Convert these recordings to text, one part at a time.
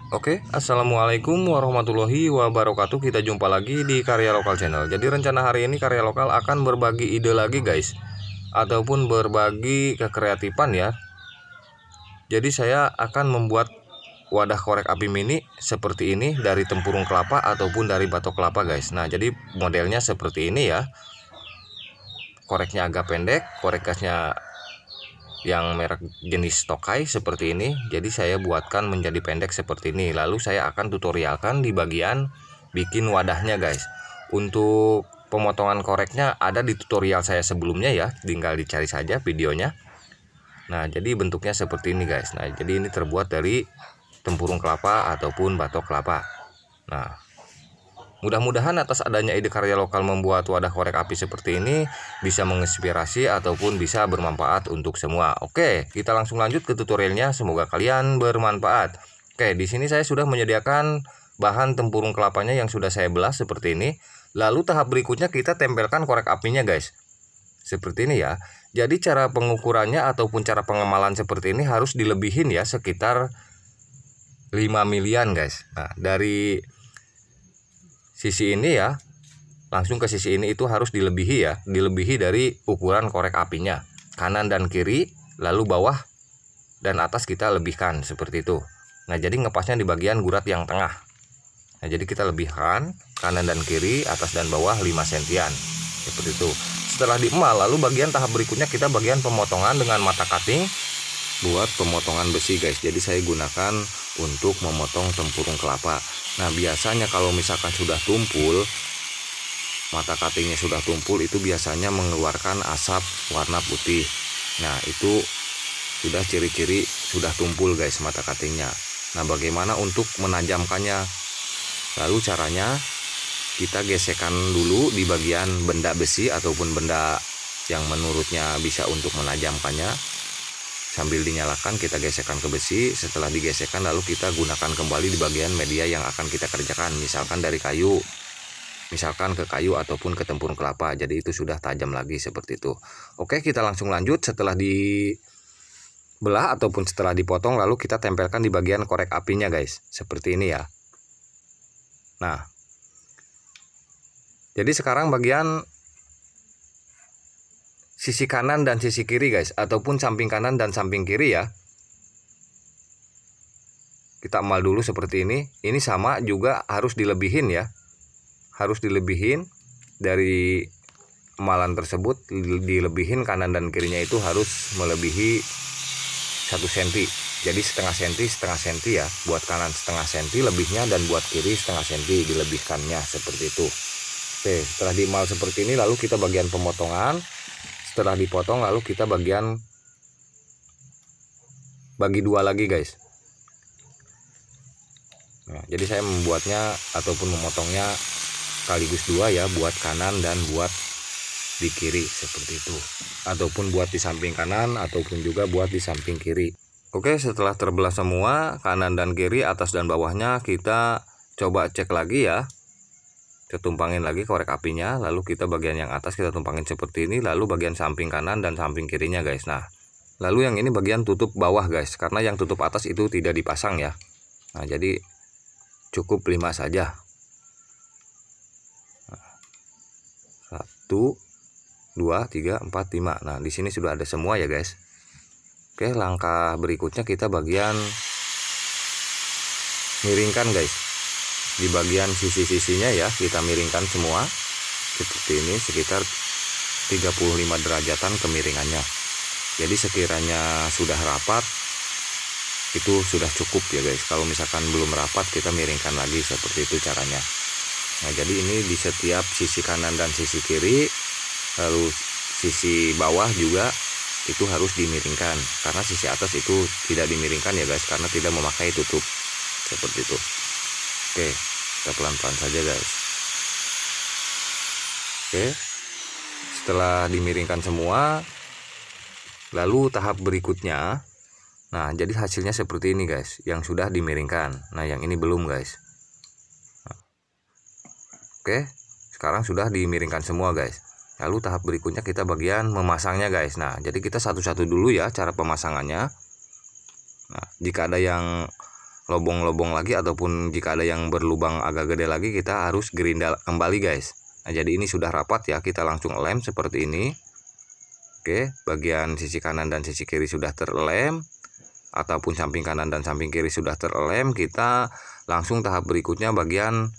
Oke, assalamualaikum warahmatullahi wabarakatuh. Kita jumpa lagi di Karya Lokal Channel. Jadi rencana hari ini Karya Lokal akan berbagi ide lagi guys, ataupun berbagi kekreatifan ya. Jadi saya akan membuat wadah korek api mini seperti ini dari tempurung kelapa ataupun dari batok kelapa guys. Nah jadi modelnya seperti ini ya. Koreknya agak pendek, korek gasnya yang merek jenis Tokai seperti ini. Jadi saya buatkan menjadi pendek seperti ini. Lalu saya akan tutorialkan di bagian bikin wadahnya guys. Untuk pemotongan koreknya ada di tutorial saya sebelumnya ya, tinggal dicari saja videonya. Nah jadi bentuknya seperti ini guys. Nah jadi ini terbuat dari tempurung kelapa ataupun batok kelapa. Nah mudah-mudahan atas adanya ide Karya Lokal membuat wadah korek api seperti ini bisa menginspirasi ataupun bisa bermanfaat untuk semua. Oke, kita langsung lanjut ke tutorialnya. Semoga kalian bermanfaat. Oke, di sini saya sudah menyediakan bahan tempurung kelapanya yang sudah saya belah seperti ini. Lalu tahap berikutnya kita tempelkan korek apinya guys. Seperti ini ya. Jadi cara pengukurannya ataupun cara pengemalan seperti ini harus dilebihin ya, sekitar 5 milian guys. Nah, dari sisi ini ya langsung ke sisi ini itu harus dilebihi ya, dilebihi dari ukuran korek apinya, kanan dan kiri, lalu bawah dan atas kita lebihkan seperti itu. Nah jadi ngepasnya di bagian gurat yang tengah. Nah jadi kita lebihkan kanan dan kiri, atas dan bawah 5 sentian seperti itu. Setelah diemal, lalu bagian tahap berikutnya kita bagian pemotongan dengan mata cutting buat pemotongan besi guys. Jadi saya gunakan untuk memotong tempurung kelapa. Nah biasanya kalau misalkan sudah tumpul, mata cuttingnya sudah tumpul, itu biasanya mengeluarkan asap warna putih. Nah itu sudah ciri-ciri sudah tumpul guys mata cuttingnya. Nah bagaimana untuk menajamkannya? Lalu caranya kita gesekkan dulu di bagian benda besi ataupun benda yang menurutnya bisa untuk menajamkannya. Sambil dinyalakan kita gesekkan ke besi. Setelah digesekkan lalu kita gunakan kembali di bagian media yang akan kita kerjakan. Misalkan dari kayu, misalkan ke kayu ataupun ke tempurung kelapa. Jadi itu sudah tajam lagi seperti itu. Oke, kita langsung lanjut. Setelah dibelah ataupun setelah dipotong, lalu kita tempelkan di bagian korek apinya guys. Seperti ini ya. Nah jadi sekarang bagian sisi kanan dan sisi kiri guys, ataupun samping kanan dan samping kiri ya, kita emal dulu seperti ini. Ini sama juga harus dilebihin ya, harus dilebihin dari emalan tersebut, dilebihin kanan dan kirinya itu harus melebihi 1 cm. Jadi setengah senti ya, buat kanan setengah senti lebihnya, dan buat kiri setengah senti dilebihkannya seperti itu. Oke, setelah diemal seperti ini lalu kita bagian pemotongan. Setelah dipotong lalu kita bagi dua lagi guys. Nah, jadi saya membuatnya ataupun memotongnya sekaligus dua ya, buat kanan dan buat di kiri seperti itu, ataupun buat di samping kanan ataupun juga buat di samping kiri. Oke, setelah terbelah semua kanan dan kiri, atas dan bawahnya, kita coba cek lagi ya. Kita tumpangin lagi korek apinya, lalu kita bagian yang atas kita tumpangin seperti ini, lalu bagian samping kanan dan samping kirinya guys. Nah lalu yang ini bagian tutup bawah guys, karena yang tutup atas itu tidak dipasang ya. Nah jadi cukup 5 saja. 1 2 3 4 5. Nah di sini sudah ada semua ya guys. Oke, langkah berikutnya kita bagian miringkan guys. Di bagian sisi-sisinya ya kita miringkan semua seperti ini, sekitar 35 derajatan kemiringannya. Jadi sekiranya sudah rapat itu sudah cukup ya guys. Kalau misalkan belum rapat kita miringkan lagi, seperti itu caranya. Nah jadi ini di setiap sisi kanan dan sisi kiri, lalu sisi bawah juga itu harus dimiringkan, karena sisi atas itu tidak dimiringkan ya guys, karena tidak memakai tutup seperti itu. Oke, kita pelan-pelan saja guys. Oke, setelah dimiringkan semua, lalu tahap berikutnya, nah jadi hasilnya seperti ini guys, yang sudah dimiringkan. Nah yang ini belum guys. Oke, sekarang sudah dimiringkan semua guys. Lalu tahap berikutnya kita bagian memasangnya guys. Nah jadi kita satu-satu dulu ya cara pemasangannya. Nah jika ada yang lobong-lobong lagi ataupun jika ada yang berlubang agak gede lagi, kita harus gerinda kembali guys. Nah, jadi ini sudah rapat ya, kita langsung lem seperti ini. Oke, bagian sisi kanan dan sisi kiri sudah terlem, ataupun samping kanan dan samping kiri sudah terlem. Kita langsung tahap berikutnya bagian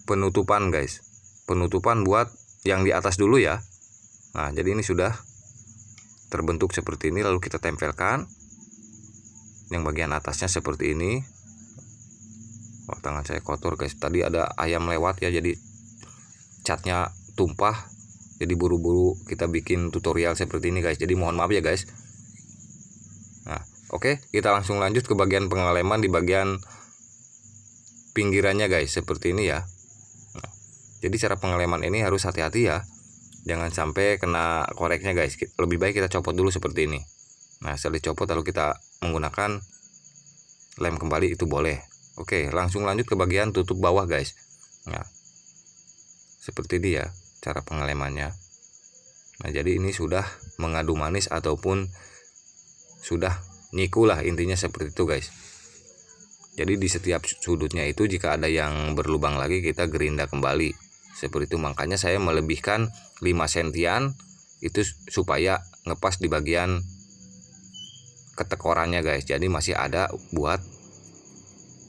penutupan guys. Penutupan buat yang di atas dulu ya. Nah, jadi ini sudah terbentuk seperti ini, lalu kita tempelkan yang bagian atasnya seperti ini. Oh, tangan saya kotor guys, tadi ada ayam lewat ya, jadi catnya tumpah, jadi buru-buru kita bikin tutorial seperti ini guys, jadi mohon maaf ya guys. Nah, oke, kita langsung lanjut ke bagian pengeleman di bagian pinggirannya guys, seperti ini ya. Nah, jadi cara pengeleman ini harus hati-hati ya, jangan sampai kena koreknya guys. Lebih baik kita copot dulu seperti ini. Nah, setelah dicopot lalu kita menggunakan lem kembali, itu boleh. Oke, langsung lanjut ke bagian tutup bawah guys. Nah, seperti ini ya cara pengelemannya. Nah, jadi ini sudah mengadu manis ataupun sudah nyiku lah, intinya seperti itu guys. Jadi di setiap sudutnya itu jika ada yang berlubang lagi, kita gerinda kembali seperti itu. Makanya saya melebihkan 5 sentian itu supaya ngepas di bagian ketekorannya guys, jadi masih ada buat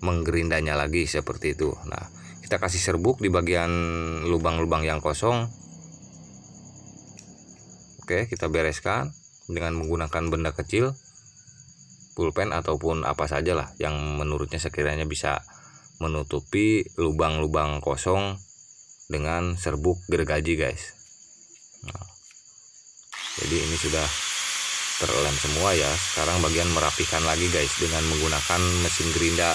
menggerindanya lagi seperti itu. Nah, kita kasih serbuk di bagian lubang-lubang yang kosong. Oke, kita bereskan dengan menggunakan benda kecil, pulpen ataupun apa saja lah yang menurutnya sekiranya bisa menutupi lubang-lubang kosong dengan serbuk gergaji guys. Nah, jadi ini sudah terlem semua ya. Sekarang bagian merapikan lagi guys dengan menggunakan mesin gerinda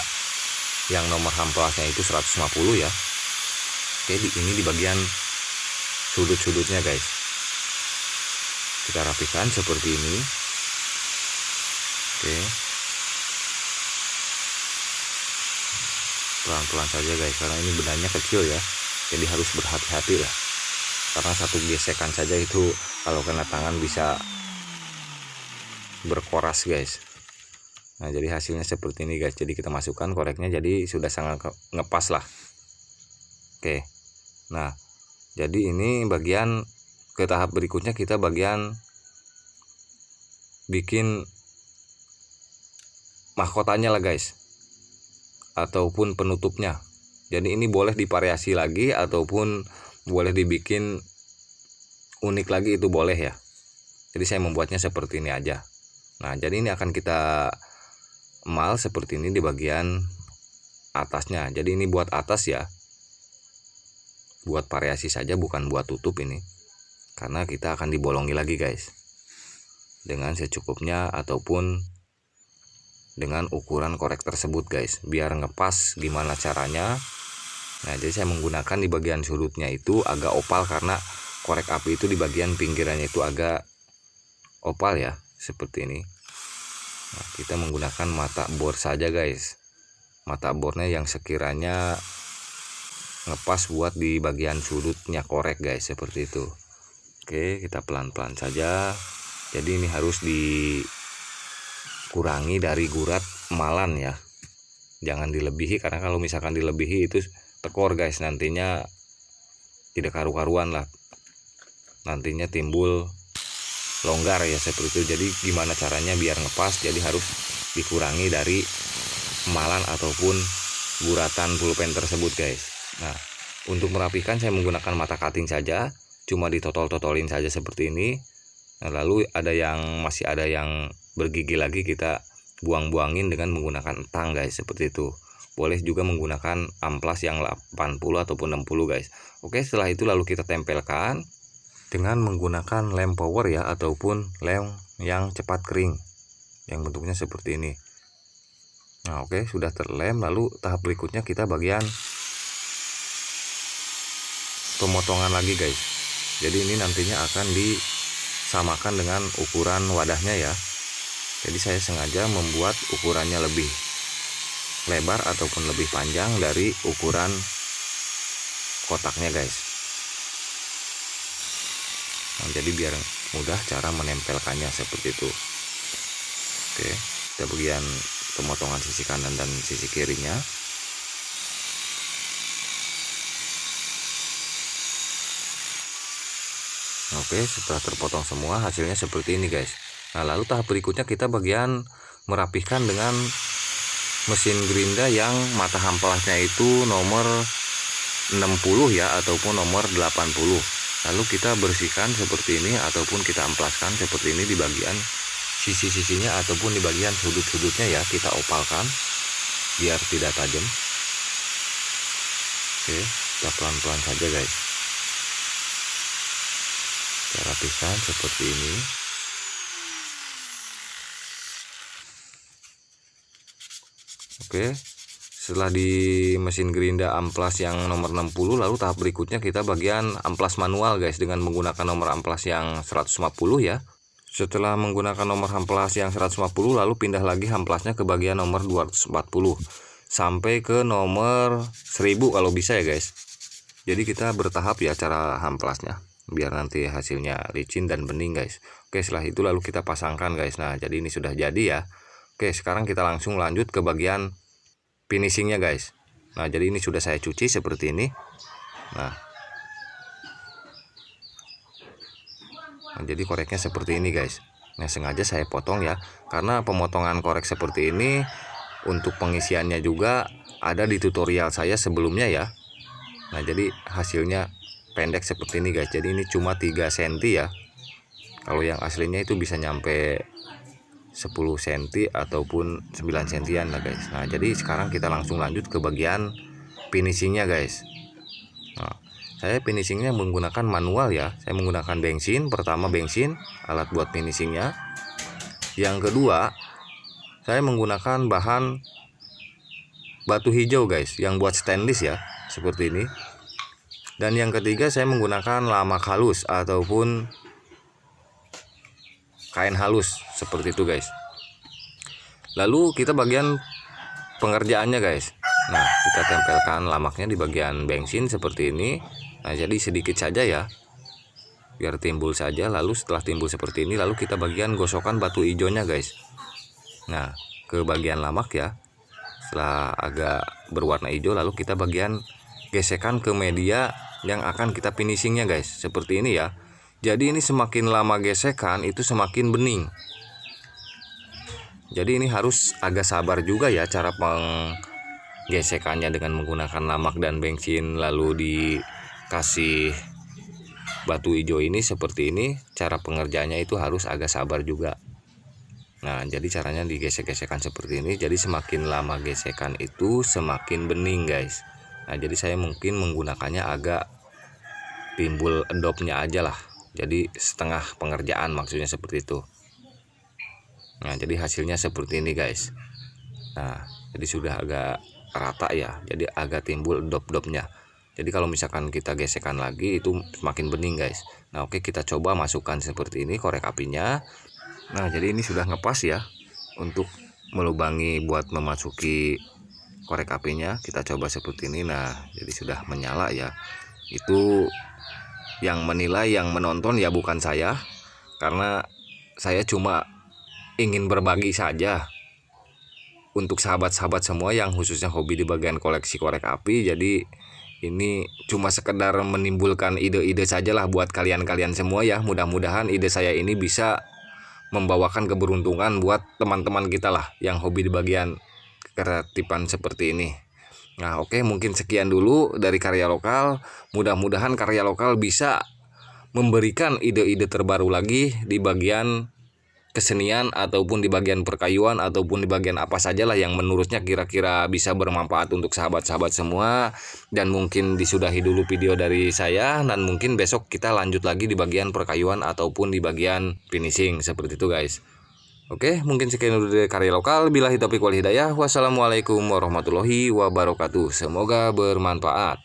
yang nomor hamplasnya itu 150 ya. Oke, ini di bagian sudut-sudutnya guys, kita rapikan seperti ini. Oke, pelan-pelan saja guys, karena ini bendanya kecil ya, jadi harus berhati-hati lah, karena satu gesekan saja itu kalau kena tangan bisa berkoras guys. Nah, jadi hasilnya seperti ini guys. Jadi kita masukkan koreknya, jadi sudah sangat ngepas lah. Oke, nah jadi ini bagian ke tahap berikutnya, kita bagian bikin mahkotanya lah guys, ataupun penutupnya. Jadi ini boleh divariasi lagi ataupun boleh dibikin unik lagi, itu boleh ya. Jadi saya membuatnya seperti ini aja. Nah, jadi ini akan kita emal seperti ini di bagian atasnya. Jadi ini buat atas ya, buat variasi saja, bukan buat tutup ini, karena kita akan dibolongi lagi guys dengan secukupnya ataupun dengan ukuran korek tersebut guys, biar ngepas gimana caranya. Nah, jadi saya menggunakan di bagian sudutnya itu agak opal, karena korek api itu di bagian pinggirannya itu agak opal ya, seperti ini. Nah, kita menggunakan mata bor saja guys, mata bornya yang sekiranya ngepas buat di bagian sudutnya korek guys, seperti itu. Oke, kita pelan-pelan saja. Jadi ini harus dikurangi dari gurat emalan ya, jangan dilebihi, karena kalau misalkan dilebihi itu tekor guys, nantinya tidak karu-karuan lah, nantinya timbul longgar ya, seperti itu. Jadi gimana caranya biar ngepas, jadi harus dikurangi dari emalan ataupun guratan pulpen tersebut guys. Nah, untuk merapikan saya menggunakan mata cutting saja, cuma ditotol-totolin saja seperti ini. Nah, lalu masih ada yang bergigi lagi, kita buang-buangin dengan menggunakan tang guys, seperti itu. Boleh juga menggunakan amplas yang 80 ataupun 60 guys. Oke, setelah itu lalu kita tempelkan dengan menggunakan lem power ya, ataupun lem yang cepat kering yang bentuknya seperti ini. Nah, oke, sudah terlem. Lalu tahap berikutnya kita bagian pemotongan lagi guys. Jadi ini nantinya akan disamakan dengan ukuran wadahnya ya. Jadi saya sengaja membuat ukurannya lebih lebar ataupun lebih panjang dari ukuran kotaknya guys. Nah, jadi biar mudah cara menempelkannya seperti itu. Oke, Kita bagian pemotongan sisi kanan dan sisi kirinya. Oke, setelah terpotong semua hasilnya seperti ini guys. Nah, lalu tahap berikutnya kita bagian merapihkan dengan mesin gerinda yang mata amplasnya itu nomor 60 ya, ataupun nomor 80. Lalu kita bersihkan seperti ini ataupun kita amplaskan seperti ini di bagian sisi-sisinya ataupun di bagian sudut-sudutnya ya, kita opalkan biar tidak tajam. Oke, kita pelan-pelan saja guys. Kita rapihkan seperti ini. Oke, setelah di mesin gerinda amplas yang nomor 60, lalu tahap berikutnya kita bagian amplas manual guys, dengan menggunakan nomor amplas yang 150 ya. Setelah menggunakan nomor amplas yang 150, lalu pindah lagi amplasnya ke bagian nomor 240 sampai ke nomor 1000 kalau bisa ya guys. Jadi kita bertahap ya cara amplasnya biar nanti hasilnya licin dan bening guys. Oke, setelah itu lalu kita pasangkan guys. Nah, jadi ini sudah jadi ya. Oke, sekarang kita langsung lanjut ke bagian finishingnya guys. Nah, jadi ini sudah saya cuci seperti ini. Nah, jadi koreknya seperti ini guys. Nah, sengaja saya potong ya, karena pemotongan korek seperti ini untuk pengisiannya juga ada di tutorial saya sebelumnya ya. Nah, jadi hasilnya pendek seperti ini guys. Jadi ini cuma 3 cm ya. Kalau yang aslinya itu bisa nyampe 10 cm ataupun 9 cm lah guys. Nah, jadi sekarang kita langsung lanjut ke bagian finishingnya guys. Nah, saya finishingnya menggunakan manual ya. Saya menggunakan bensin. Pertama bensin, alat buat finishingnya. Yang kedua, saya menggunakan bahan batu hijau guys, yang buat stainless ya, seperti ini. Dan yang ketiga, saya menggunakan lamak halus ataupun kain halus seperti itu guys. Lalu kita bagian pengerjaannya guys. Nah, kita tempelkan lamaknya di bagian bensin seperti ini. Nah, jadi sedikit saja ya, biar timbul saja. Lalu setelah timbul seperti ini, lalu kita bagian gosokkan batu hijaunya guys. Nah, ke bagian lamak ya. Setelah agak berwarna hijau, lalu kita bagian gesekan ke media yang akan kita finishingnya guys, seperti ini ya. Jadi ini semakin lama gesekan itu semakin bening. Jadi ini harus agak sabar juga ya cara penggesekannya dengan menggunakan lamak dan bensin lalu dikasih batu hijau ini seperti ini. Cara pengerjaannya itu harus agak sabar juga. Nah, jadi caranya digesek-gesekan seperti ini. Jadi semakin lama gesekan itu semakin bening guys. Nah, jadi saya mungkin menggunakannya agak timbul endopnya aja lah. Jadi setengah pengerjaan maksudnya seperti itu. Nah, jadi hasilnya seperti ini guys. Nah, jadi sudah agak rata ya. Jadi agak timbul endop-endopnya. Jadi kalau misalkan kita gesekan lagi itu semakin bening guys. Nah, oke, kita coba masukkan seperti ini korek apinya. Nah, jadi ini sudah ngepas ya untuk melubangi buat memasuki korek apinya. Kita coba seperti ini. Nah, jadi sudah menyala ya. Itu yang menilai, yang menonton ya bukan saya, karena saya cuma ingin berbagi saja untuk sahabat-sahabat semua yang khususnya hobi di bagian koleksi korek api. Jadi ini cuma sekedar menimbulkan ide-ide sajalah buat kalian-kalian semua ya. Mudah-mudahan ide saya ini bisa membawakan keberuntungan buat teman-teman kita lah yang hobi di bagian kreatifan seperti ini. Nah, oke, mungkin sekian dulu dari Karya Lokal. Mudah-mudahan Karya Lokal bisa memberikan ide-ide terbaru lagi di bagian kesenian ataupun di bagian perkayuan ataupun di bagian apa sajalah yang menurutnya kira-kira bisa bermanfaat untuk sahabat-sahabat semua. Dan mungkin disudahi dulu video dari saya, dan mungkin besok kita lanjut lagi di bagian perkayuan ataupun di bagian finishing seperti itu guys. Oke, mungkin sekian dulu dari Karya Lokal. Billahi taufiq wal hidayah. Wassalamualaikum warahmatullahi wabarakatuh. Semoga bermanfaat.